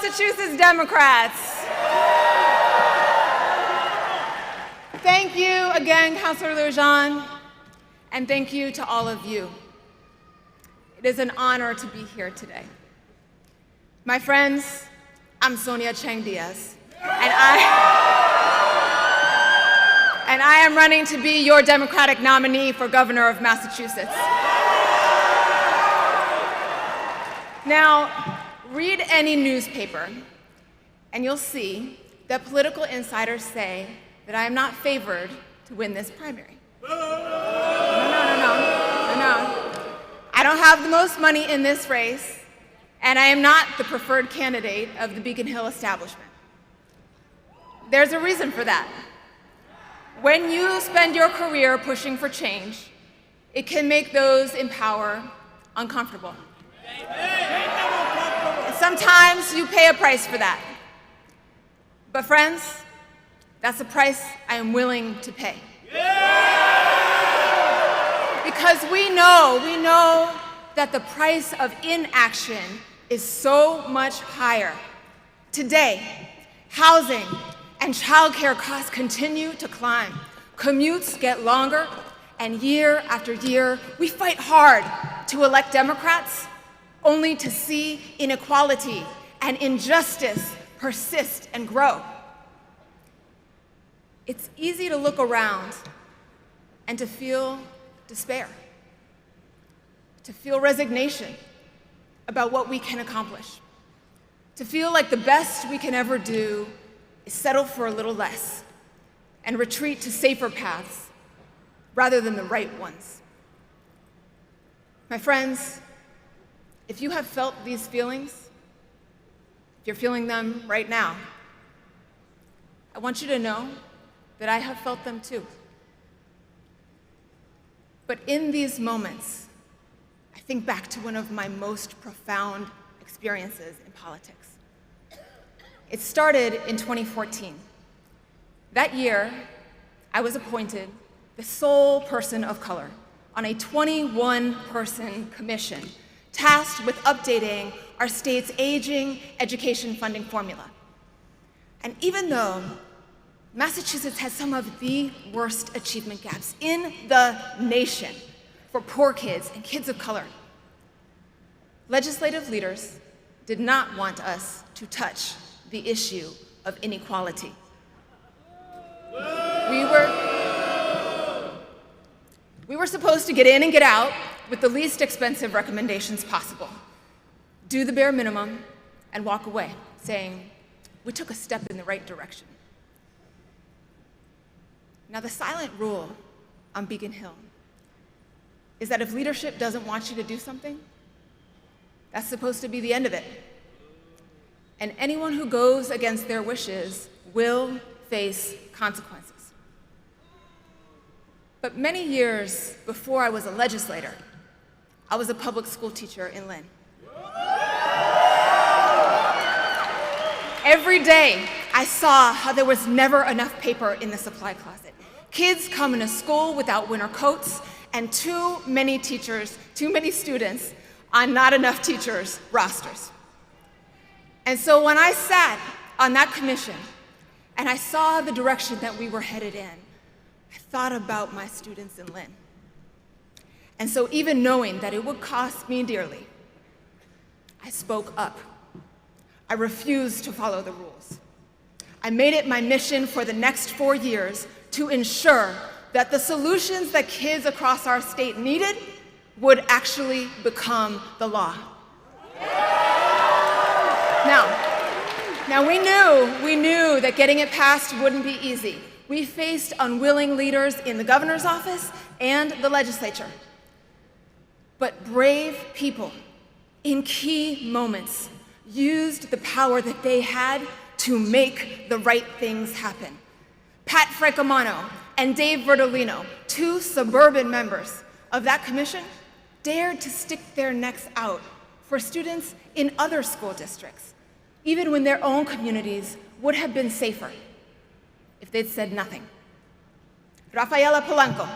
Massachusetts Democrats. Thank you again, Councilor Lujan, and thank you to all of you. It is an honor to be here today. My friends, I'm Sonia Chang-Díaz, and I am running to be your Democratic nominee for governor of Massachusetts. Now, read any newspaper, and you'll see that political insiders say that I am not favored to win this primary. No. I don't have the most money in this race, and I am not the preferred candidate of the Beacon Hill establishment. There's a reason for that. When you spend your career pushing for change, it can make those in power uncomfortable. And sometimes you pay a price for that. But friends, that's the price I am willing to pay. Because we know that the price of inaction is so much higher. Today, housing and childcare costs continue to climb. Commutes get longer, and year after year, we fight hard to elect Democrats, only to see inequality and injustice persist and grow. It's easy to look around and to feel despair, to feel resignation about what we can accomplish, to feel like the best we can ever do is settle for a little less and retreat to safer paths rather than the right ones. My friends, if you have felt these feelings, if you're feeling them right now, I want you to know that I have felt them too. But in these moments, I think back to one of my most profound experiences in politics. It started in 2014. That year, I was appointed the sole person of color on a 21-person commission tasked with updating our state's aging education funding formula. And even though Massachusetts has some of the worst achievement gaps in the nation for poor kids and kids of color, legislative leaders did not want us to touch the issue of inequality. We were supposed to get in and get out with the least expensive recommendations possible, do the bare minimum, and walk away, saying, we took a step in the right direction. Now, the silent rule on Beacon Hill is that if leadership doesn't want you to do something, that's supposed to be the end of it. And anyone who goes against their wishes will face consequences. But many years before I was a legislator, I was a public school teacher in Lynn. Every day, I saw how there was never enough paper in the supply closet. Kids come into school without winter coats, and too many students on not enough teachers' rosters. And so when I sat on that commission and I saw the direction that we were headed in, I thought about my students in Lynn. And so even knowing that it would cost me dearly, I spoke up. I refused to follow the rules. I made it my mission for the next 4 years to ensure that the solutions that kids across our state needed would actually become the law. Now we knew that getting it passed wouldn't be easy. We faced unwilling leaders in the governor's office and the legislature. But brave people in key moments used the power that they had to make the right things happen. Pat Francomano and Dave Verdolino, 2 suburban members of that commission, dared to stick their necks out for students in other school districts, even when their own communities would have been safer if they'd said nothing. Rafaela Polanco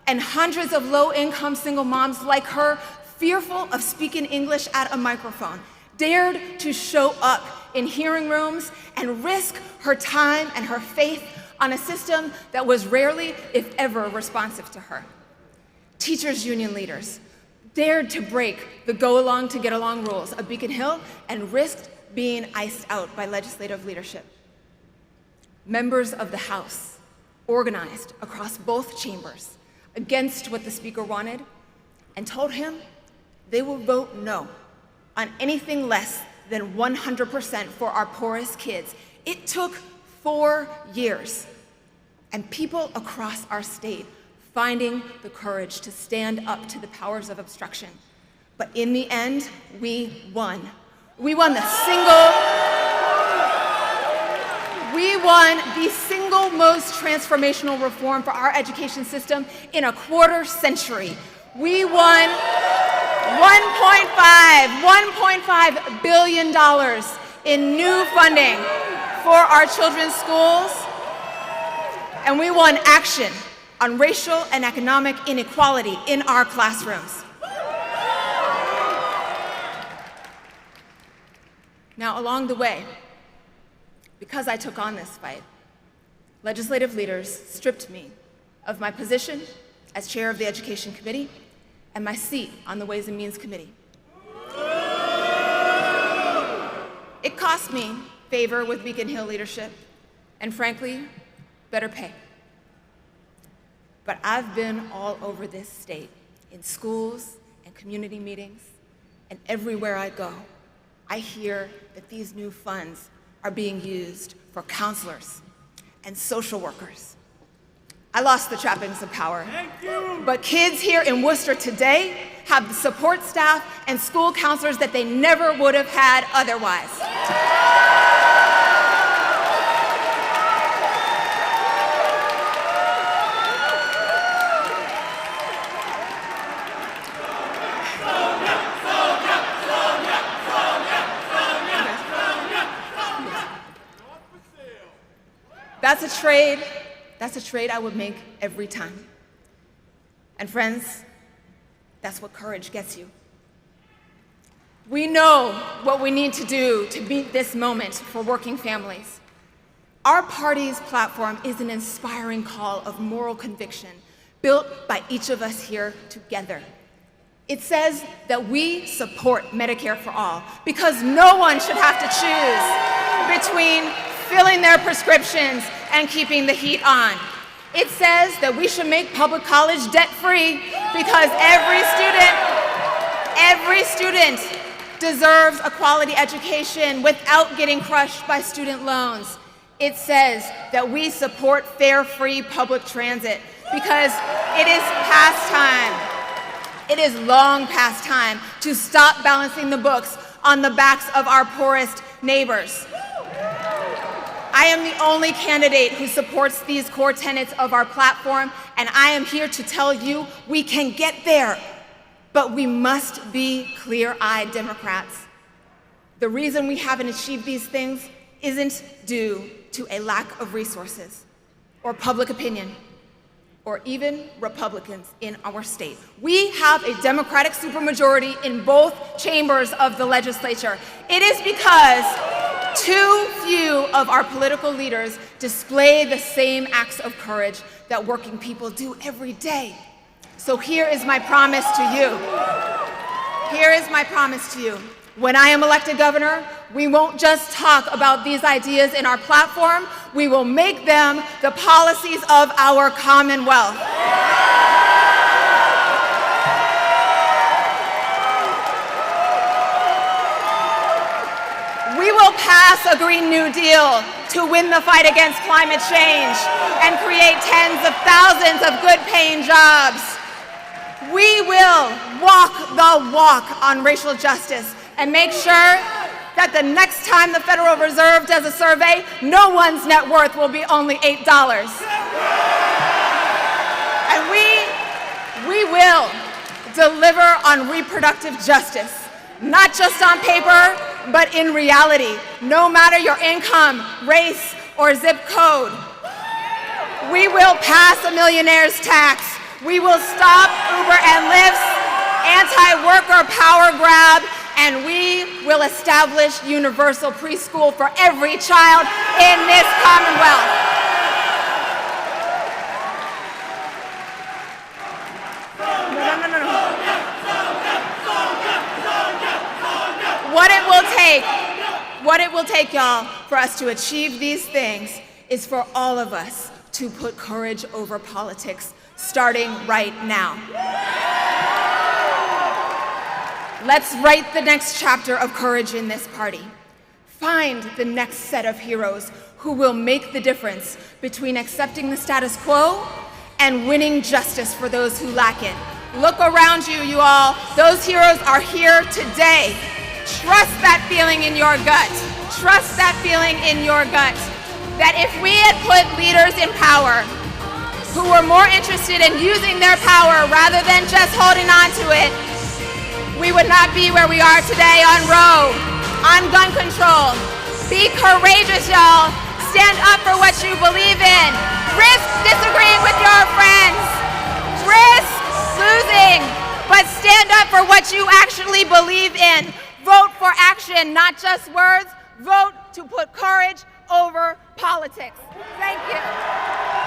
and hundreds of low-income single moms like her, fearful of speaking English at a microphone, dared to show up in hearing rooms and risk her time and her faith on a system that was rarely, if ever, responsive to her. Teachers' union leaders dared to break the go-along to get-along rules of Beacon Hill and risked being iced out by legislative leadership. Members of the House organized across both chambers against what the Speaker wanted and told him they will vote no on anything less than 100% for our poorest kids. It took 4 years, and people across our state finding the courage to stand up to the powers of obstruction. But in the end, we won. We won the single most transformational reform for our education system in a quarter century. We won $1.5 billion in new funding for our children's schools, and we won action on racial and economic inequality in our classrooms. Now, along the way, because I took on this fight, legislative leaders stripped me of my position as chair of the Education Committee and my seat on the Ways and Means Committee. It cost me favor with Beacon Hill leadership and, frankly, better pay. But I've been all over this state, in schools and community meetings, and everywhere I go, I hear that these new funds are being used for counselors and social workers. I lost the trappings of power, but kids here in Worcester today have the support staff and school counselors that they never would have had otherwise. That's a trade I would make every time. And friends, that's what courage gets you. We know what we need to do to meet this moment for working families. Our party's platform is an inspiring call of moral conviction built by each of us here together. It says that we support Medicare for all because no one should have to choose between filling their prescriptions and keeping the heat on. It says that we should make public college debt-free because every student deserves a quality education without getting crushed by student loans. It says that we support fare, free public transit because it is past time. It is long past time to stop balancing the books on the backs of our poorest neighbors. I am the only candidate who supports these core tenets of our platform, and I am here to tell you we can get there, but we must be clear-eyed Democrats. The reason we haven't achieved these things isn't due to a lack of resources or public opinion or even Republicans in our state. We have a Democratic supermajority in both chambers of the legislature. It is because too few of our political leaders display the same acts of courage that working people do every day. So here is my promise to you. Here is my promise to you. When I am elected governor, we won't just talk about these ideas in our platform, we will make them the policies of our Commonwealth. We will pass a Green New Deal to win the fight against climate change and create tens of thousands of good-paying jobs. We will walk the walk on racial justice and make sure that the next time the Federal Reserve does a survey, no one's net worth will be only $8. And we will deliver on reproductive justice, not just on paper, but in reality, no matter your income, race, or zip code. We will pass a millionaire's tax. We will stop Uber and Lyft's anti-worker power grab and we will establish universal preschool for every child in this Commonwealth. No. What it will take, y'all, for us to achieve these things is for all of us to put courage over politics, starting right now. Let's write the next chapter of courage in this party. Find the next set of heroes who will make the difference between accepting the status quo and winning justice for those who lack it. Look around you, you all. Those heroes are here today. Trust that feeling in your gut. Trust that feeling in your gut. That if we had put leaders in power who were more interested in using their power rather than just holding on to it, we would not be where we are today on Roe, on gun control. Be courageous, y'all. Stand up for what you believe in. Risk disagreeing with your friends. Risk losing, but stand up for what you actually believe in. Vote for action, not just words. Vote to put courage over politics. Thank you.